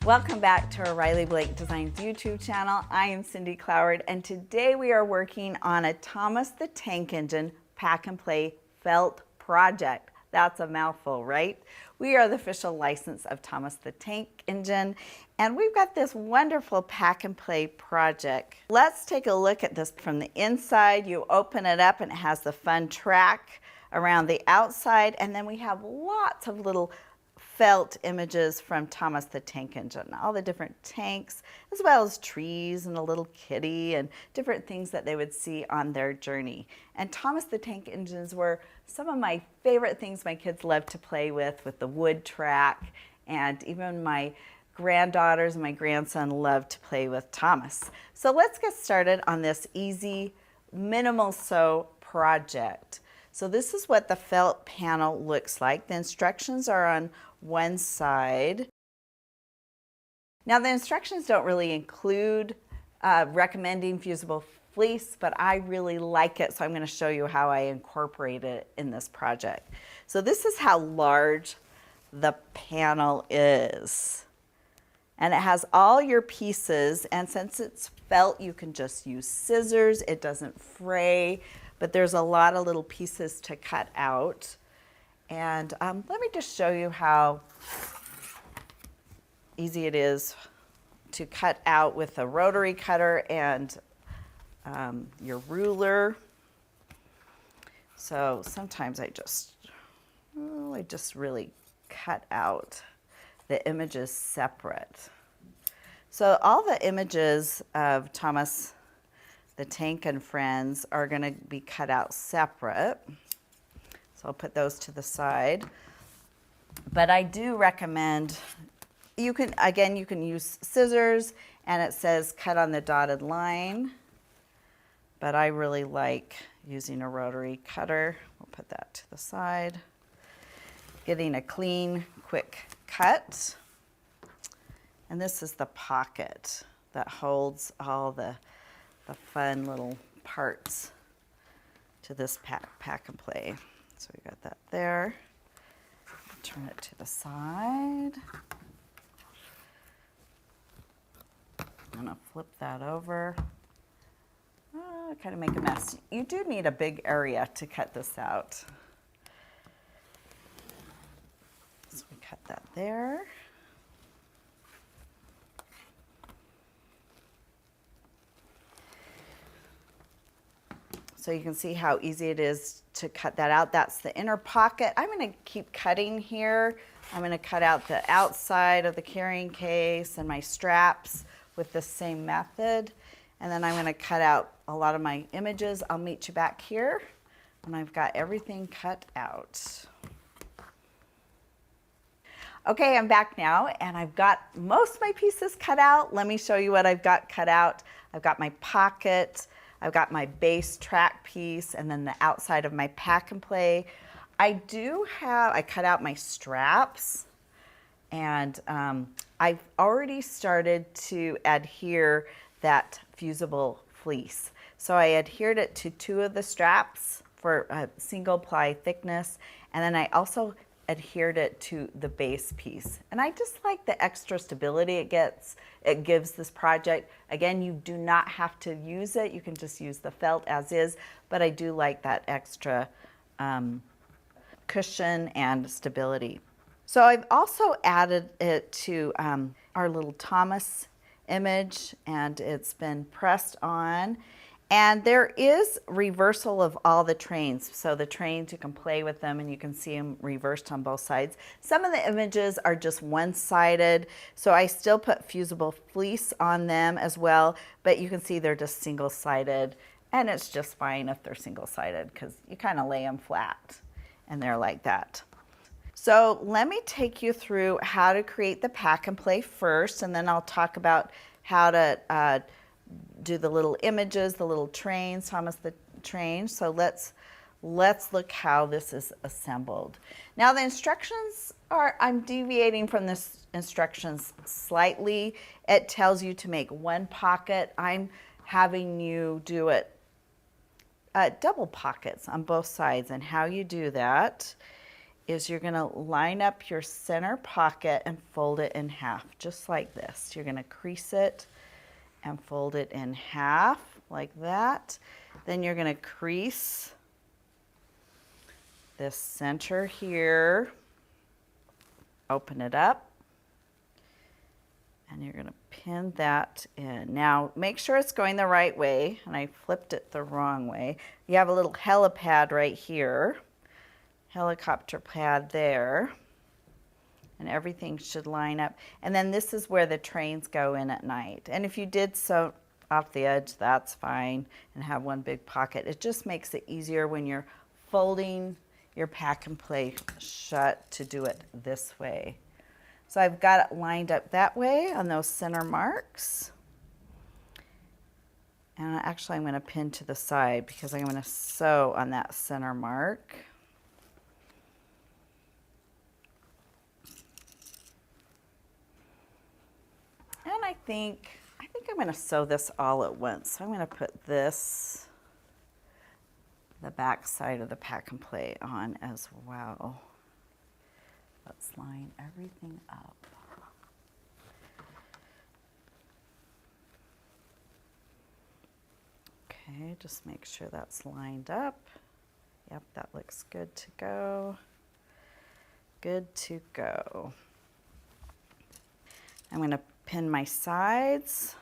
Welcome back to our Riley Blake Designs YouTube channel. I am Cindy Cloward, and today we are working on a Thomas the Tank Engine pack and play felt project. That's a mouthful, right? We are the official license of Thomas the Tank Engine, and we've got this wonderful pack and play project. Let's take a look at this from the inside. You open it up and it has the fun track around the outside, and then we have lots of little felt images from Thomas the Tank Engine, all the different tanks, as well as trees and a little kitty and different things that they would see on their journey. And Thomas the Tank Engines were some of my favorite things my kids loved to play with the wood track, and even my granddaughters and my grandson loved to play with Thomas. So let's get started on this easy minimal sew project. So this is what the felt panel looks like. The instructions are on one side. Now the instructions don't really include recommending fusible fleece, but I really like it, so I'm going to show you how I incorporate it in this project. So this is how large the panel is. And it has all your pieces, and since it's felt, you can just use scissors. It doesn't fray, but there's a lot of little pieces to cut out. And let me just show you how easy it is to cut out with a rotary cutter and your ruler. So sometimes I just really cut out the images separate. So all the images of Thomas the Tank and Friends are going to be cut out separate. So I'll put those to the side. But I do recommend, you can use scissors, and it says cut on the dotted line. But I really like using a rotary cutter. We'll put that to the side. Getting a clean, quick cut. And this is the pocket that holds all the fun little parts to this pack and play. So we got that there. Turn it to the side. I'm gonna flip that over. Kind of make a mess. You do need a big area to cut this out. So we cut that there. So you can see how easy it is to cut that out. That's the inner pocket. I'm going to keep cutting here. I'm going to cut out the outside of the carrying case and my straps with the same method. And then I'm going to cut out a lot of my images. I'll meet you back here when I've got everything cut out. Okay, I'm back now, and I've got most of my pieces cut out. Let me show you what I've got cut out. I've got my pocket. I've got my base track piece, and then the outside of my pack and play. I cut out my straps, and I've already started to adhere that fusible fleece. So I adhered it to 2 of the straps for a single ply thickness, and then I also adhered it to the base piece. And I just like the extra stability it gives this project. Again, you do not have to use it. You can just use the felt as is, but I do like that extra cushion and stability. So I've also added it to our little Thomas image, and it's been pressed on. And there is reversal of all the trains. So the trains, you can play with them and you can see them reversed on both sides. Some of the images are just one-sided, so I still put fusible fleece on them as well, but you can see they're just single-sided, and it's just fine if they're single-sided because you kind of lay them flat and they're like that. So let me take you through how to create the pack and play first, and then I'll talk about how to do the little images, the little trains, Thomas the Train. So let's look how this is assembled. Now the instructions I'm deviating from this instructions slightly. It tells you to make 1 pocket. I'm having you do it double pockets on both sides, and how you do that is you're gonna line up your center pocket and fold it in half, just like this. You're gonna crease it and fold it in half, like that. Then you're gonna crease this center here, open it up, and you're gonna pin that in. Now, make sure it's going the right way, and I flipped it the wrong way. You have a little helipad right here, helicopter pad there, and everything should line up. And then this is where the trains go in at night. And if you did sew off the edge, that's fine, and have one big pocket. It just makes it easier when you're folding your pack and play shut to do it this way. So I've got it lined up that way on those center marks. And actually I'm going to pin to the side because I'm going to sew on that center mark. And I think I'm going to sew this all at once. So I'm going to put this, the back side of the pack and play on as well. Let's line everything up. Okay, just make sure that's lined up. Yep, that looks good to go. Good to go. I'm going to pin my sides.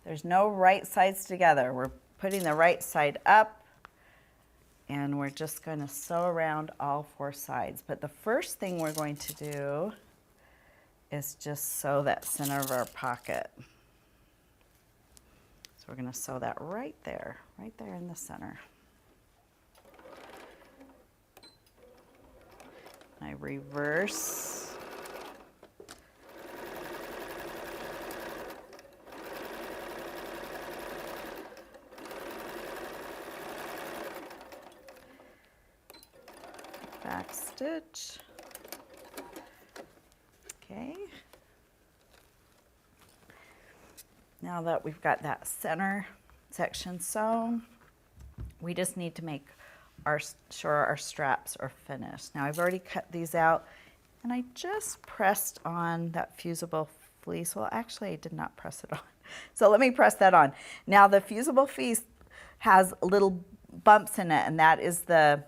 There's no right sides together. We're putting the right side up, and we're just going to sew around all four sides. But the first thing we're going to do is just sew that center of our pocket. So we're going to sew that right there in the center. I reverse. Back stitch. Okay. Now that we've got that center section sewn, we just need to make sure our straps are finished. Now I've already cut these out, and I just pressed on that fusible fleece. Well, actually I did not press it on. So let me press that on. Now the fusible fleece has little bumps in it, and that is the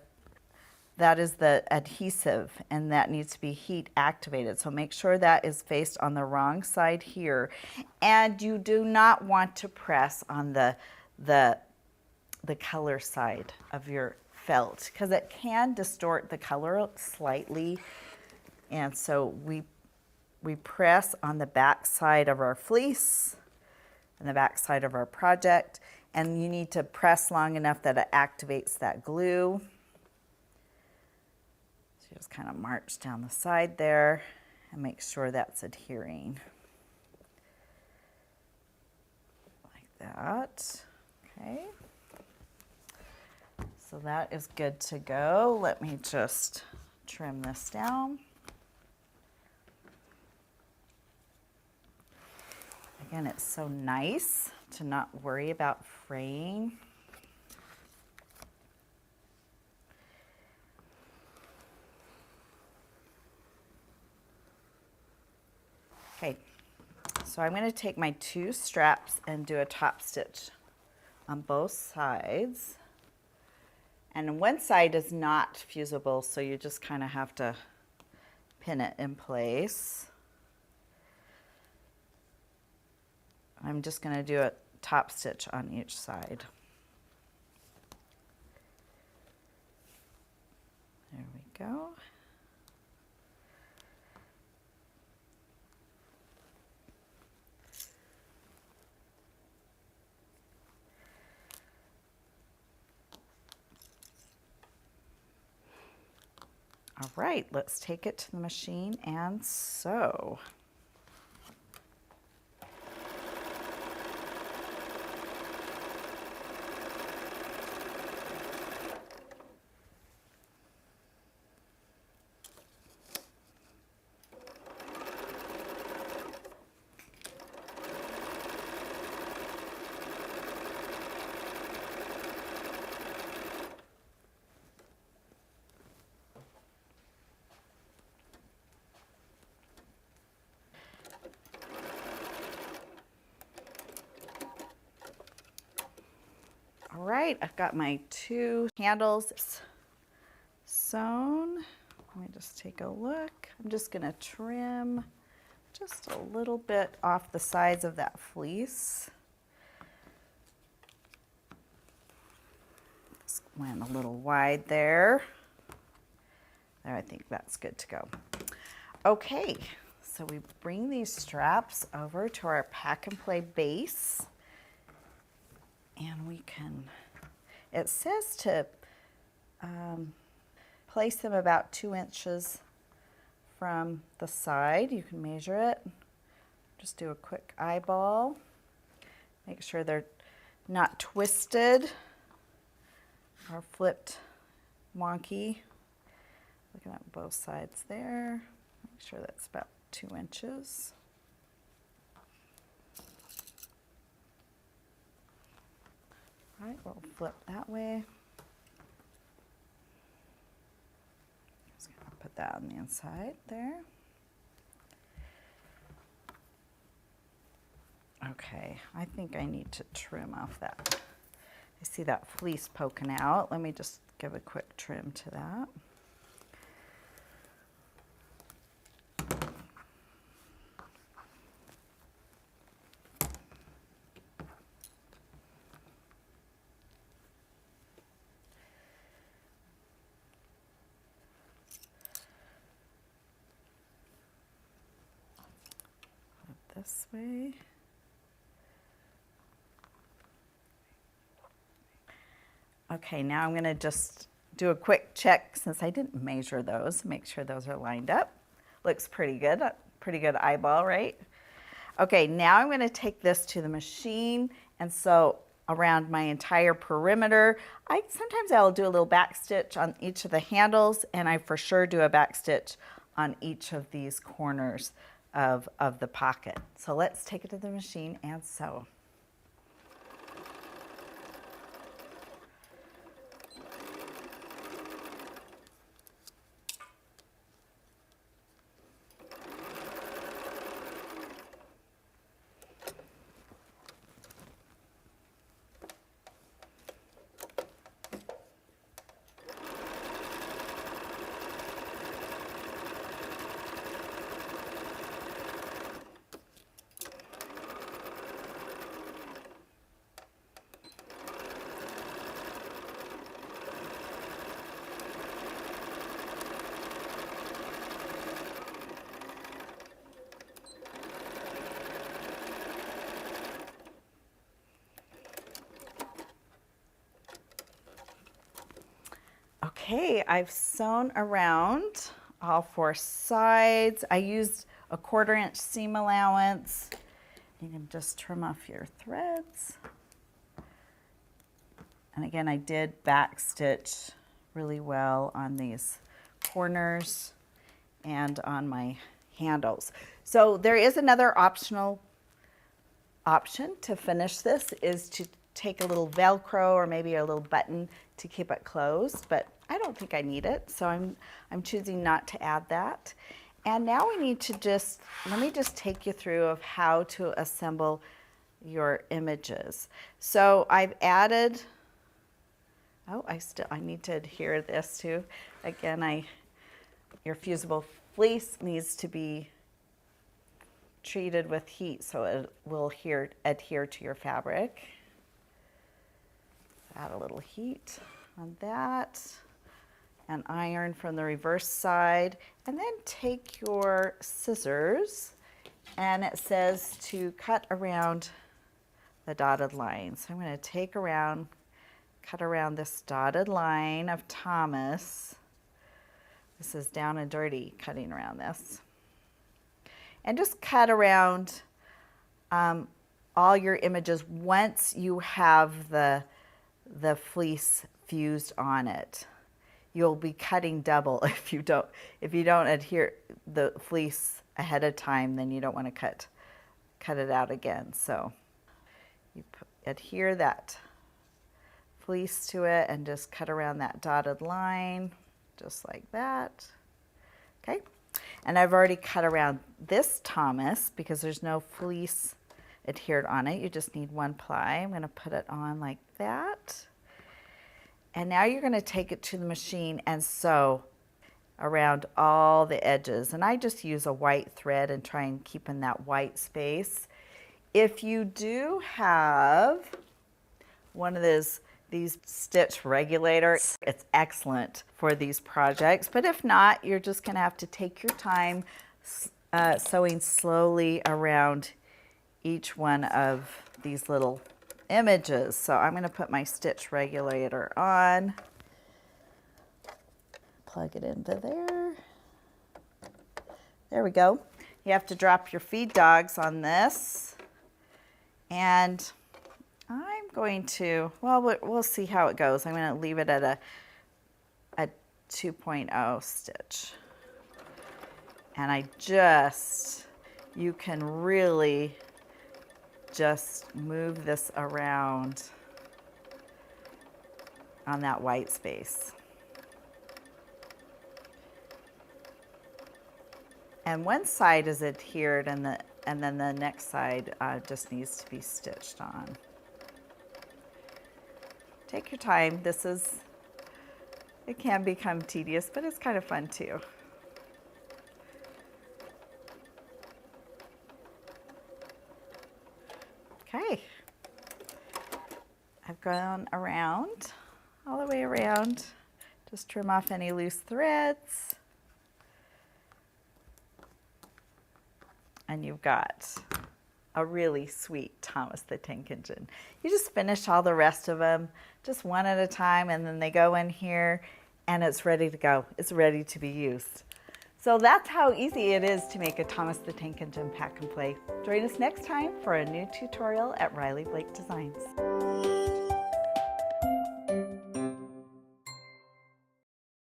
adhesive, and that needs to be heat activated. So make sure that is faced on the wrong side here. And you do not want to press on the color side of your felt, because it can distort the color slightly. And so we press on the back side of our fleece and the back side of our project, and you need to press long enough that it activates that glue. So just kind of march down the side there and make sure that's adhering. Like that. Okay. So that is good to go. Let me just trim this down. Again, it's so nice to not worry about fraying. Okay, so I'm going to take my two straps and do a top stitch on both sides. And one side is not fusible, so you just kind of have to pin it in place. I'm just going to do a top stitch on each side. There we go. All right, let's take it to the machine and sew. All right, I've got my 2 handles sewn. Let me just take a look. I'm just gonna trim just a little bit off the sides of that fleece. Just went a little wide there. There, I think that's good to go. Okay, so we bring these straps over to our pack and play base, and we can, it says to place them about 2 inches from the side. You can measure it. Just do a quick eyeball. Make sure they're not twisted or flipped wonky. Looking at both sides there. Make sure that's about 2 inches. All right, we'll flip that way. Just gonna put that on the inside there. Okay, I think I need to trim off that. I see that fleece poking out. Let me just give a quick trim to that. This way. Okay, now I'm going to just do a quick check since I didn't measure those. Make sure those are lined up. Looks pretty good eyeball, right? Okay, now I'm going to take this to the machine and sew around my entire perimeter. Sometimes I'll do a little back stitch on each of the handles, and I for sure do a back stitch on each of these corners of the pocket. So let's take it to the machine and sew. Okay, I've sewn around all 4 sides. I used a 1/4 inch seam allowance. You can just trim off your threads. And again, I did back stitch really well on these corners and on my handles. So there is another option to finish this, is to take a little Velcro or maybe a little button to keep it closed, but I don't think I need it, so I'm choosing not to add that. And now we need to let me just take you through of how to assemble your images. So I've added, I need to adhere this too. Again, your fusible fleece needs to be treated with heat so it will adhere to your fabric. Add a little heat on that, and iron from the reverse side, and then take your scissors, and it says to cut around the dotted line. So I'm going to cut around this dotted line of Thomas. This is down and dirty, cutting around this. And just cut around all your images once you have the fleece fused on it. You'll be cutting double if you don't adhere the fleece ahead of time. Then you don't want to cut it out again. So you adhere that fleece to it and just cut around that dotted line, just like that. Okay, and I've already cut around this Thomas because there's no fleece. adhered on it. You just need one ply. I'm going to put it on like that. And now you're going to take it to the machine and sew around all the edges. And I just use a white thread and try and keep in that white space. If you do have one of these stitch regulators, it's excellent for these projects. But if not, you're just going to have to take your time sewing slowly around each one of these little images. So I'm going to put my stitch regulator on, plug it into there. There we go. You have to drop your feed dogs on this. And I'm going to, well, we'll see how it goes. I'm going to leave it at a 2.0 stitch. And you can really just move this around on that white space. And one side is adhered and then the next side just needs to be stitched on. Take your time. It can become tedious, but it's kind of fun too. Okay, I've gone around, all the way around. Just trim off any loose threads. And you've got a really sweet Thomas the Tank Engine. You just finish all the rest of them, just one at a time, and then they go in here and it's ready to go. It's ready to be used. So that's how easy it is to make a Thomas the Tank Engine pack and play. Join us next time for a new tutorial at Riley Blake Designs.